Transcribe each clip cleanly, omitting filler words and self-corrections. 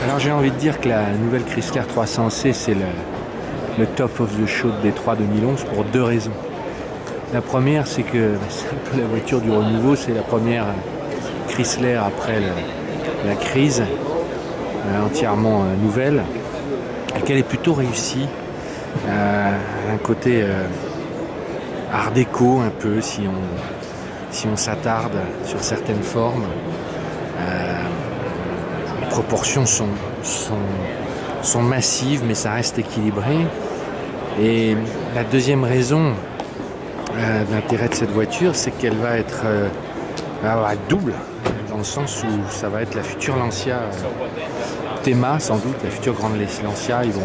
Alors j'ai envie de dire que la nouvelle Chrysler 300C, c'est le top of the show de Détroit 2011 pour deux raisons. La première, c'est que c'est un peu la voiture du renouveau, c'est la première Chrysler après la crise, entièrement nouvelle, et qu'elle est plutôt réussie. Un côté art déco un peu, si on s'attarde sur certaines formes. Les proportions sont massives, mais ça reste équilibré. Et la deuxième raison d'intérêt de cette voiture, c'est qu'elle va être double, dans le sens où ça va être la future Lancia Thema, sans doute, la future grande Lancia. Ils vont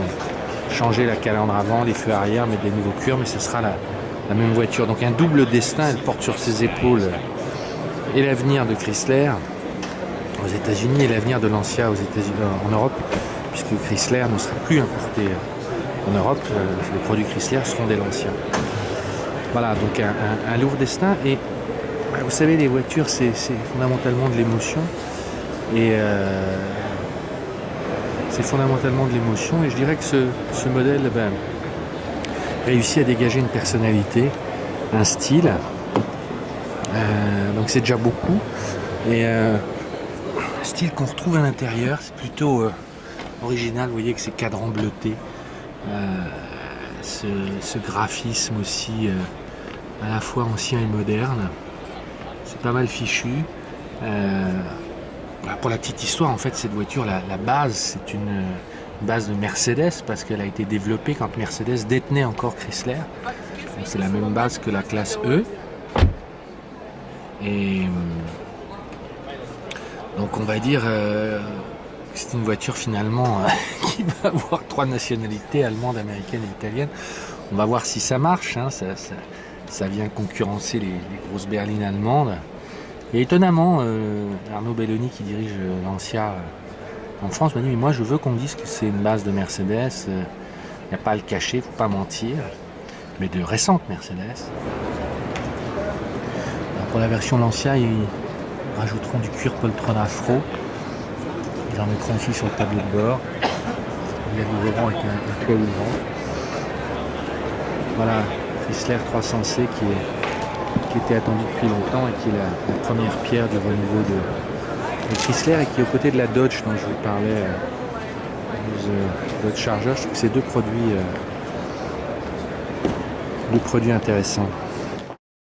changer la calandre avant, les feux arrière, mettre des nouveaux cuirs, mais ce sera la même voiture. Donc un double destin, elle porte sur ses épaules et l'avenir de Chrysler aux États-Unis et l'avenir de Lancia aux États-Unis, en Europe, puisque Chrysler ne sera plus importé en Europe. Les produits Chrysler seront des Lancia. Voilà, donc un lourd destin. Et vous savez, les voitures, c'est fondamentalement de l'émotion. Et c'est fondamentalement de l'émotion. Et je dirais que ce modèle réussit à dégager une personnalité, un style. Donc c'est déjà beaucoup. Et un style qu'on retrouve à l'intérieur, c'est plutôt original. Vous voyez que ces cadrans bleutés, ce graphisme aussi à la fois ancien et moderne, c'est pas mal fichu. Pour la petite histoire, en fait, cette voiture, la base, c'est une base de Mercedes, parce qu'elle a été développée quand Mercedes détenait encore Chrysler. Donc, c'est la même base que la classe E. Et donc on va dire que c'est une voiture finalement qui va avoir 3 nationalités, allemande, américaine et italienne. On va voir si ça marche, hein. Ça vient concurrencer les grosses berlines allemandes. Et étonnamment, Arnaud Belloni, qui dirige Lancia en France, m'a dit: mais moi je veux qu'on dise que c'est une base de Mercedes, il n'y a pas à le cacher, il ne faut pas mentir, mais de récentes Mercedes. Alors pour la version Lancia, ils rajouteront du cuir poltron afro, ils en mettront aussi sur le tableau de bord, ils l'ouvriront avec un toit ouvrant. Voilà, Chrysler 300C qui était attendu depuis longtemps et qui est la première pierre du renouveau de Chrysler, et qui est aux côtés de la Dodge dont je vous parlais, Dodge Charger. Je trouve que c'est deux produits intéressants.